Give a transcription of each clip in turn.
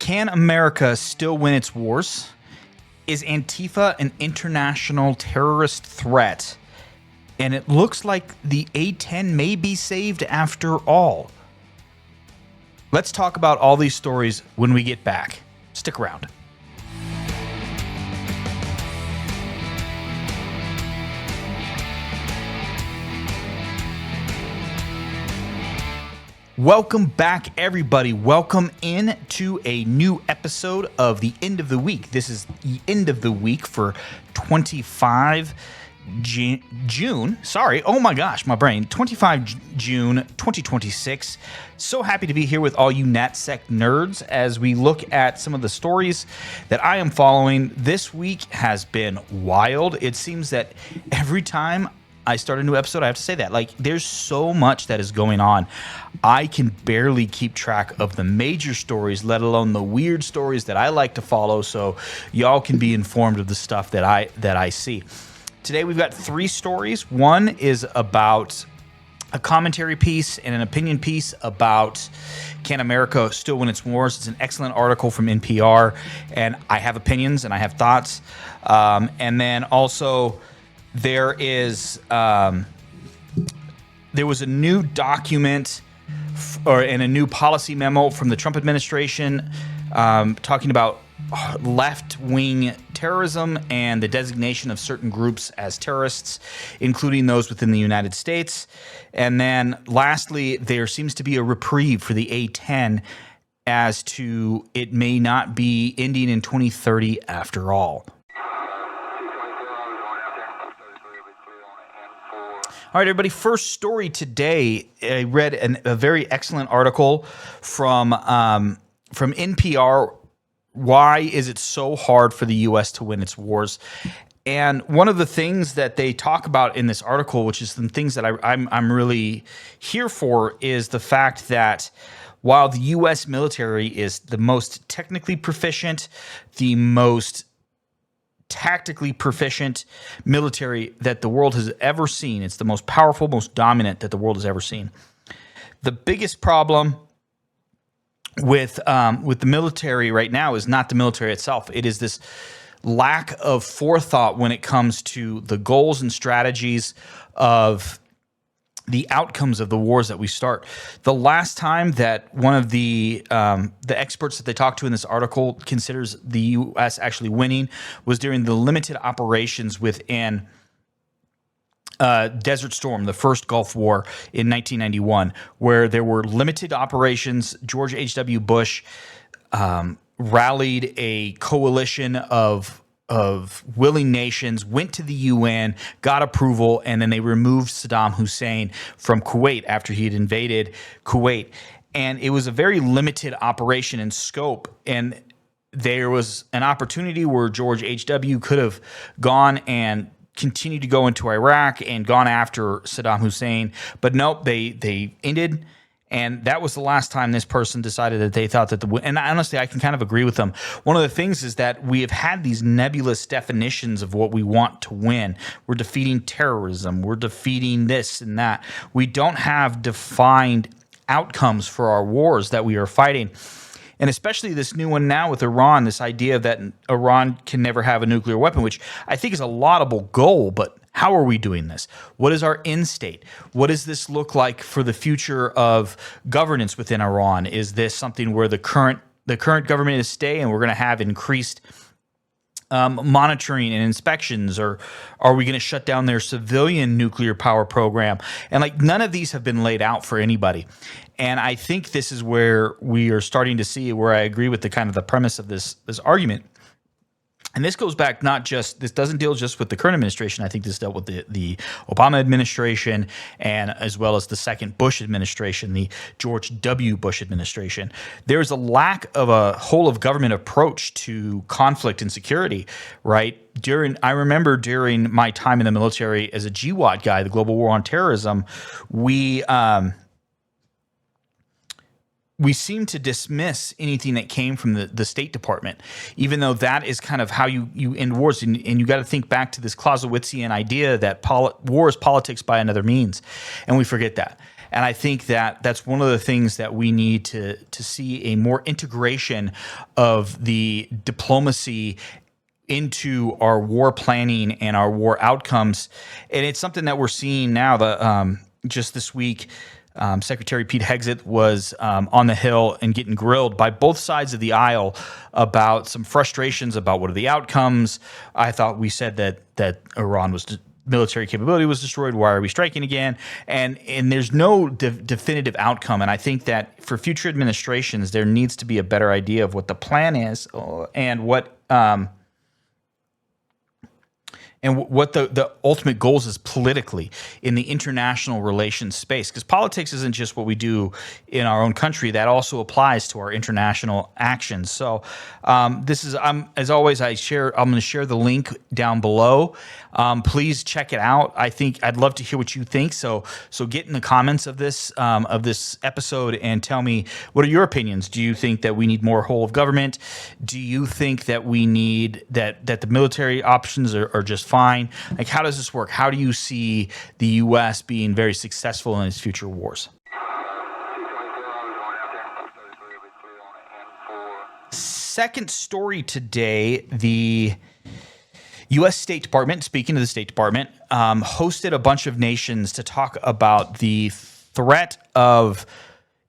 Can America still win its wars? Is Antifa an international terrorist threat? And it looks like the A-10 may be saved after all. Let's talk about all these stories when we get back. Stick around. Welcome back, everybody. Welcome in to a new episode of the end of the week. This is the end of the week for 25 June. Sorry. Oh my gosh, my brain. 25 June 2026. So happy to be here with all you NatSec nerds as we look at some of the stories that I am following. This week has been wild. It seems that every time I start a new episode, I have to say that. Like, there's so much that is going on. I can barely keep track of the major stories, let alone the weird stories that I like to follow, so y'all can be informed of the stuff that I see. Today we've got three stories. One is about a commentary piece and an opinion piece about can America still win its wars. It's an excellent article from NPR, and I have opinions and I have thoughts. And then also there was a new document and a new policy memo from the Trump administration talking about left-wing terrorism and the designation of certain groups as terrorists, including those within the United States. And then lastly, there seems to be a reprieve for the A-10 as to it may not be ending in 2030 after all. All right, everybody, first story today. I read a very excellent article from NPR. Why is it so hard for the U.S. to win its wars? And one of the things that they talk about in this article, which is some things that I'm really here for, is the fact that while the U.S. military is the most technically proficient, the most tactically proficient military that the world has ever seen, it's the most powerful, most dominant that the world has ever seen. The biggest problem with the military right now is not the military itself. It is this lack of forethought when it comes to the goals and strategies of the outcomes of the wars that we start. The last time that one of the experts that they talked to in this article considers the U.S. actually winning was during the limited operations within Desert Storm, the first Gulf War in 1991, where there were limited operations. George H.W. Bush rallied a coalition of willing nations, went to the UN, got approval, and then they removed Saddam Hussein from Kuwait after he had invaded Kuwait. And it was a very limited operation in scope. And there was an opportunity where George H.W. could have gone and continued to go into Iraq and gone after Saddam Hussein. But nope, they ended. And that was the last time this person decided that they thought that and honestly, I can kind of agree with them. One of the things is that we have had these nebulous definitions of what we want to win. We're defeating terrorism. We're defeating this and that. We don't have defined outcomes for our wars that we are fighting. And especially this new one now with Iran, this idea that Iran can never have a nuclear weapon, which I think is a laudable goal, but how are we doing this? What is our end state? What does this look like for the future of governance within Iran? Is this something where the current government is stay and we're going to have increased monitoring and inspections, or are we going to shut down their civilian nuclear power program? And like none of these have been laid out for anybody. And I think this is where we are starting to see where I agree with the kind of the premise of this argument. And this goes back this doesn't deal just with the current administration. I think this dealt with the Obama administration and as well as the second Bush administration, the George W. Bush administration. There's a lack of a whole of government approach to conflict and security, right? I remember during my time in the military as a GWAT guy, the Global War on Terrorism, we seem to dismiss anything that came from the State Department, even though that is kind of how you end wars. And you got to think back to this Clausewitzian idea that war is politics by another means. And we forget that. And I think that that's one of the things that we need to see a more integration of the diplomacy into our war planning and our war outcomes. And it's something that we're seeing now. Just this week, Secretary Pete Hegseth was on the Hill and getting grilled by both sides of the aisle about some frustrations about what are the outcomes. I thought we said that Iran was military capability was destroyed. Why are we striking again? And there's no definitive outcome. And I think that for future administrations, there needs to be a better idea of what the plan is and what the ultimate goals is politically in the international relations space. Because politics isn't just what we do in our own country. That also applies to our international actions. So as always, I'm going to share the link down below. Please check it out. I'd love to hear what you think. So get in the comments of this episode and tell me, what are your opinions? Do you think that we need more whole of government? Do you think that we need that the military options are just fine? Like, how does this work? How do you see the U.S. being very successful in its future wars? Second story today, the U.S. State Department, speaking of the State Department, hosted a bunch of nations to talk about the threat of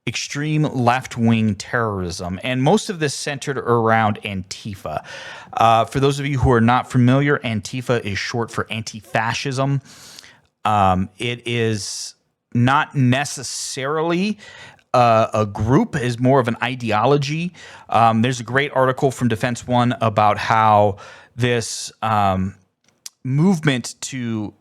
extreme left-wing terrorism. And most of this centered around ANTIFA. For those of you who are not familiar, ANTIFA is short for anti-fascism. It is not necessarily a group, is more of an ideology. There's a great article from Defense One about how this movement to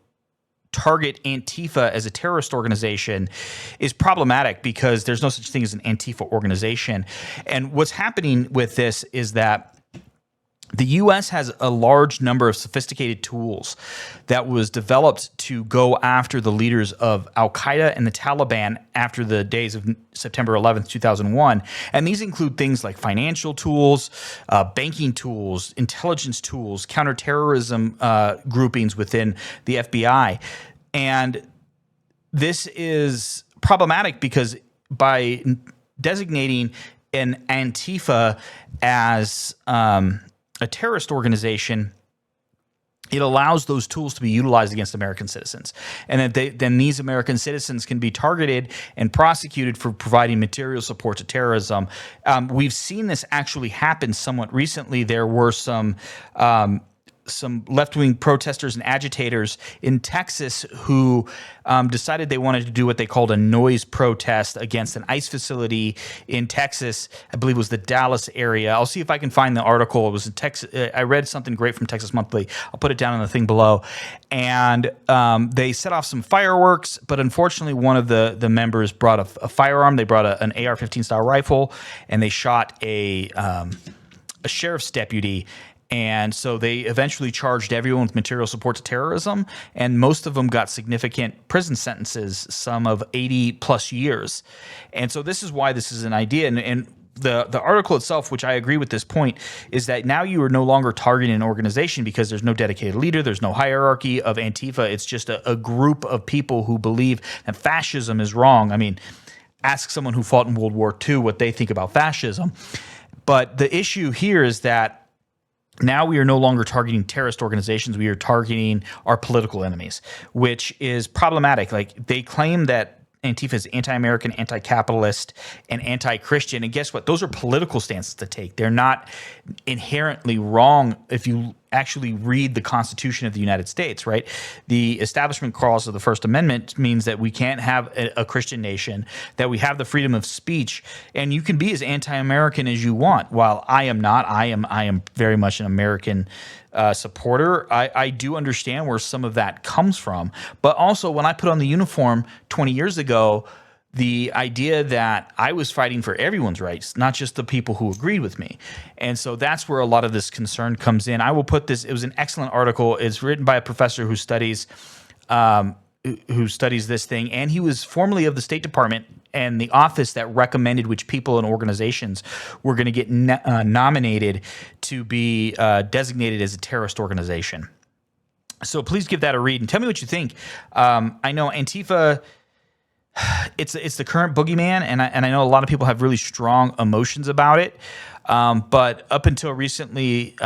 target Antifa as a terrorist organization is problematic because there's no such thing as an Antifa organization. And what's happening with this is that the U.S. has a large number of sophisticated tools that was developed to go after the leaders of Al-Qaeda and the Taliban after the days of September 11th, 2001. And these include things like financial tools, banking tools, intelligence tools, counterterrorism groupings within the FBI. And this is problematic because by designating an Antifa as a terrorist organization, it allows those tools to be utilized against American citizens. And that then these American citizens can be targeted and prosecuted for providing material support to terrorism. We've seen this actually happen somewhat recently. There were some left-wing protesters and agitators in Texas who decided they wanted to do what they called a noise protest against an ICE facility in Texas. I believe it was the Dallas area. I'll see if I can find the article. It was in Texas. I read something great from Texas Monthly. I'll put it down in the thing below. And they set off some fireworks, but unfortunately one of the members brought a firearm. They brought an AR-15 style rifle, and they shot a sheriff's deputy. And so they eventually charged everyone with material support to terrorism, and most of them got significant prison sentences, some of 80 plus years. And so this is why this is an idea. And the article itself, which I agree with this point, is that now you are no longer targeting an organization because there's no dedicated leader, there's no hierarchy of Antifa. It's just a group of people who believe that fascism is wrong. I mean, ask someone who fought in World War II what they think about fascism. But the issue here is that now we are no longer targeting terrorist organizations. We are targeting our political enemies, which is problematic. Like, they claim that Antifa is anti-American, anti-capitalist, and anti-Christian. And guess what? Those are political stances to take. They're not inherently wrong if you actually read the Constitution of the United States, right? The Establishment Clause of the First Amendment means that we can't have a Christian nation, that we have the freedom of speech, and you can be as anti-American as you want. While I am not, I am very much an American supporter. I do understand where some of that comes from, but also when I put on the uniform 20 years ago, the idea that I was fighting for everyone's rights, not just the people who agreed with me. And so that's where a lot of this concern comes in. I will put this, it was an excellent article. It's written by a professor who studies this thing, and he was formerly of the State Department and the office that recommended which people and organizations were going to get nominated to be designated as a terrorist organization. So please give that a read and tell me what you think. I know Antifa it's the current boogeyman, and I know a lot of people have really strong emotions about it. But up until recently,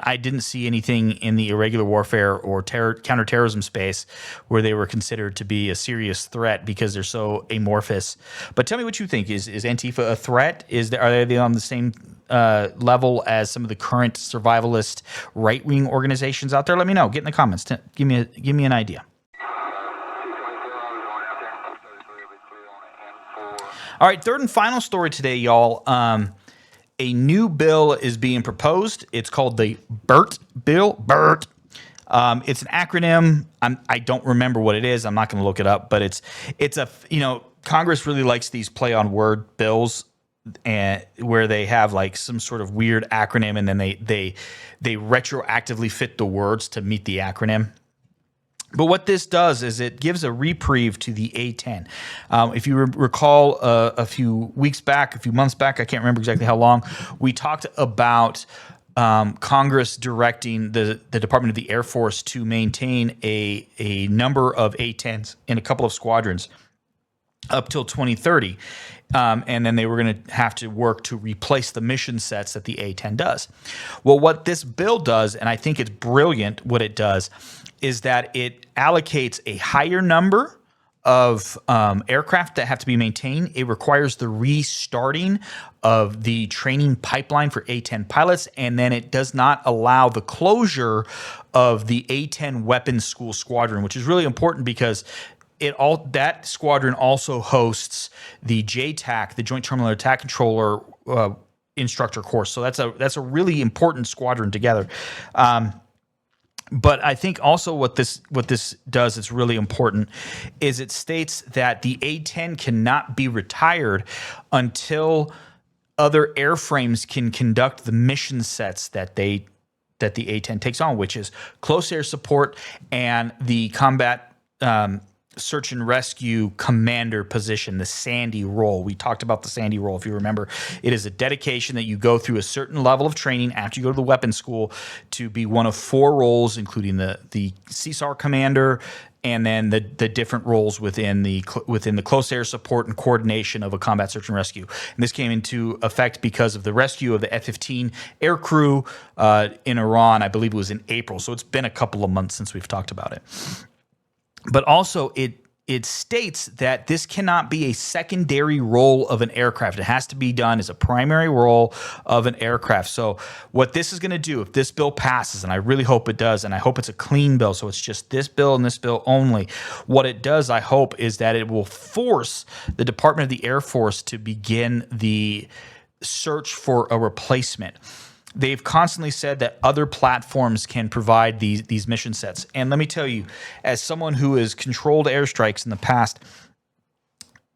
I didn't see anything in the irregular warfare or counterterrorism space where they were considered to be a serious threat because they're so amorphous. But tell me what you think. Is Antifa a threat? Are they on the same level as some of the current survivalist right-wing organizations out there? Let me know. Get in the comments. Give me an idea. All right, third and final story today, y'all. A new bill is being proposed. It's called the BERT bill. BERT. It's an acronym. I don't remember what it is. I'm not going to look it up, but it's a Congress really likes these play on word bills, and where they have like some sort of weird acronym, and then they retroactively fit the words to meet the acronym. But what this does is it gives a reprieve to the A-10. If you recall a few weeks back, a few months back, I can't remember exactly how long, we talked about Congress directing the Department of the Air Force to maintain a number of A-10s in a couple of squadrons up till 2030. And then they were going to have to work to replace the mission sets that the A-10 does. Well, what this bill does, and I think it's brilliant what it does, is that it allocates a higher number of aircraft that have to be maintained. It requires the restarting of the training pipeline for A-10 pilots, and then it does not allow the closure of the A-10 Weapons School Squadron, which is really important because that squadron also hosts the JTAC, the Joint Terminal Attack Controller instructor course. So that's a really important squadron together. But I think also what this does, it's really important, is it states that the A-10 cannot be retired until other airframes can conduct the mission sets that the A-10 takes on, which is close air support and the combat search and rescue commander position, the Sandy role. We talked about the Sandy role, if you remember. It is a dedication that you go through a certain level of training after you go to the weapons school to be one of 4 roles, including the CSAR commander, and then the different roles within the close air support and coordination of a combat search and rescue. And this came into effect because of the rescue of the F-15 air crew in Iran. I believe it was in April. So it's been a couple of months since we've talked about it. But also, it states that this cannot be a secondary role of an aircraft. It has to be done as a primary role of an aircraft. So what this is going to do, if this bill passes, and I really hope it does, and I hope it's a clean bill, so it's just this bill and this bill only, what it does, I hope, is that it will force the Department of the Air Force to begin the search for a replacement. They've constantly said that other platforms can provide these mission sets. And let me tell you, as someone who has controlled airstrikes in the past,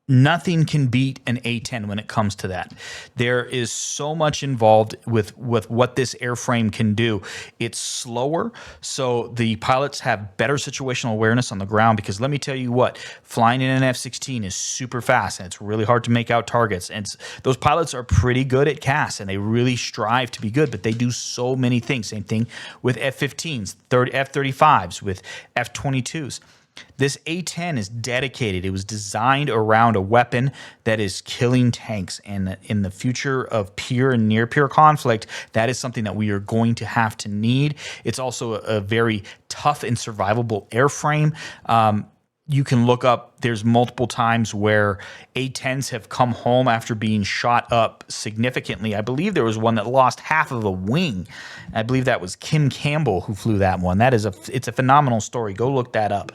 nothing can beat an A-10 when it comes to that. There is so much involved with what this airframe can do. It's slower, so the pilots have better situational awareness on the ground, because let me tell you what, flying in an F-16 is super fast, and it's really hard to make out targets. And those pilots are pretty good at CAS, and they really strive to be good, but they do so many things. Same thing with F-15s, F-35s, with F-22s. This A-10 is dedicated. It was designed around a weapon that is killing tanks. And in the future of peer and near-peer conflict, that is something that we are going to have to need. It's also a very tough and survivable airframe. You can look up, there's multiple times where A-10s have come home after being shot up significantly. I believe there was one that lost half of a wing. I believe that was Kim Campbell who flew that one. It's a phenomenal story. Go look that up.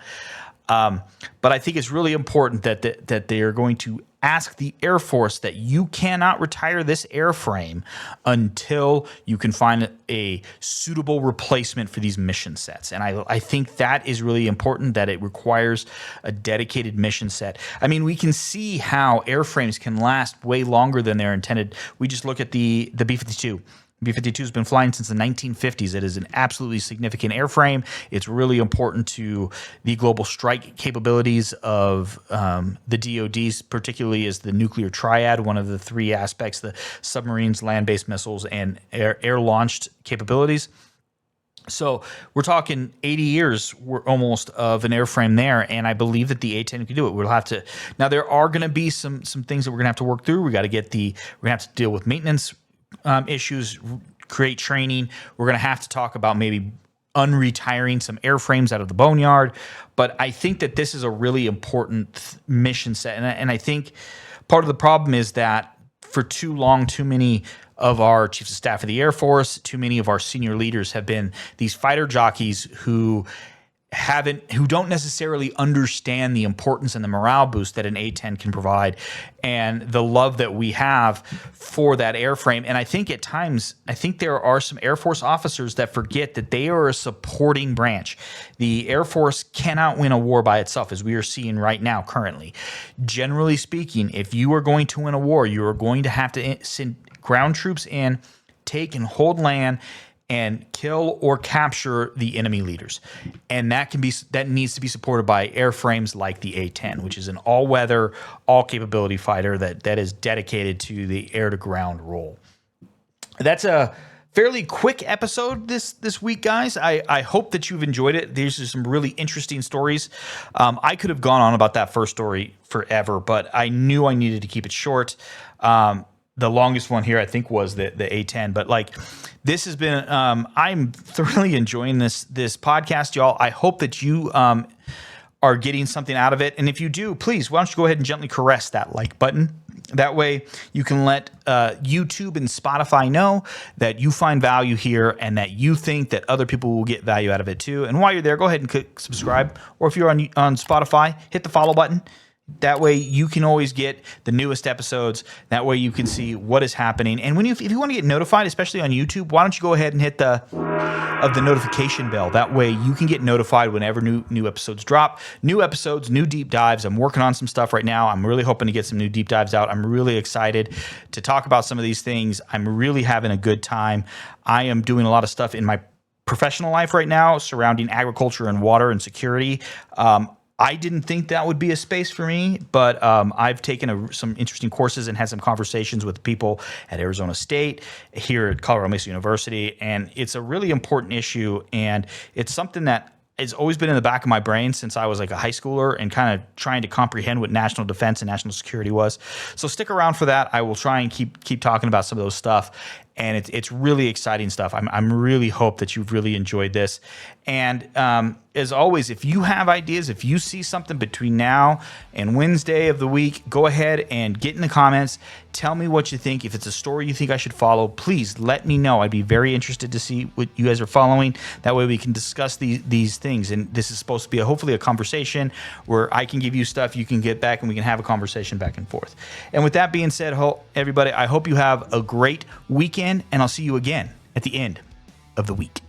But I think it's really important that they are going to ask the Air Force that you cannot retire this airframe until you can find a suitable replacement for these mission sets. And I think that is really important, that it requires a dedicated mission set. I mean, we can see how airframes can last way longer than they're intended. We just look at the B-52. B-52 has been flying since the 1950s. It is an absolutely significant airframe. It's really important to the global strike capabilities of the DoDs, particularly as the nuclear triad, one of the 3 aspects, the submarines, land-based missiles, and air-launched capabilities. So we're talking 80 years almost of an airframe there, and I believe that the A-10 can do it. We'll have to now. There are going to be some things that we're going to have to work through. We're going to have to deal with maintenance issues, create training. We're going to have to talk about maybe unretiring some airframes out of the boneyard. But I think that this is a really important mission set, and I think part of the problem is that for too long, too many of our chiefs of staff of the Air Force, too many of our senior leaders have been these fighter jockeys who don't necessarily understand the importance and the morale boost that an A-10 can provide and the love that we have for that airframe. And I think at times, there are some Air Force officers that forget that they are a supporting branch. The Air Force cannot win a war by itself, as we are seeing right now currently. Generally speaking, if you are going to win a war, you are going to have to send ground troops in, take and hold land, and kill or capture the enemy leaders. And that needs to be supported by airframes like the A-10, which is an all-weather, all-capability fighter that is dedicated to the air-to-ground role. That's a fairly quick episode this week, guys. I hope that you've enjoyed it. These are some really interesting stories. I could have gone on about that first story forever, but I knew I needed to keep it short. The longest one here, I think, was the A-10. But this has been, I'm thoroughly enjoying this podcast, y'all. I hope that you are getting something out of it. And if you do, please, why don't you go ahead and gently caress that like button. That way you can let YouTube and Spotify know that you find value here and that you think that other people will get value out of it too. And while you're there, go ahead and click subscribe. Or if you're on Spotify, hit the follow button. That way you can always get the newest episodes. That way you can see what is happening. And if you want to get notified, especially on YouTube, why don't you go ahead and hit the notification bell. That way you can get notified whenever new episodes drop. New episodes, new deep dives. I'm working on some stuff right now. I'm really hoping to get some new deep dives out. I'm really excited to talk about some of these things. I'm really having a good time. I am doing a lot of stuff in my professional life right now surrounding agriculture and water and security. I didn't think that would be a space for me, but I've taken some interesting courses and had some conversations with people at Arizona State, here at Colorado Mesa University, and it's a really important issue, and it's something that has always been in the back of my brain since I was like a high schooler and kind of trying to comprehend what national defense and national security was. So stick around for that. I will try and keep talking about some of those stuff. And it's really exciting stuff. I'm really hope that you've really enjoyed this. And as always, if you have ideas, if you see something between now and Wednesday of the week, go ahead and get in the comments. Tell me what you think. If it's a story you think I should follow, please let me know. I'd be very interested to see what you guys are following. That way we can discuss these things. And this is supposed to be hopefully a conversation where I can give you stuff, you can get back, and we can have a conversation back and forth. And with that being said, everybody, I hope you have a great weekend. And I'll see you again at the end of the week.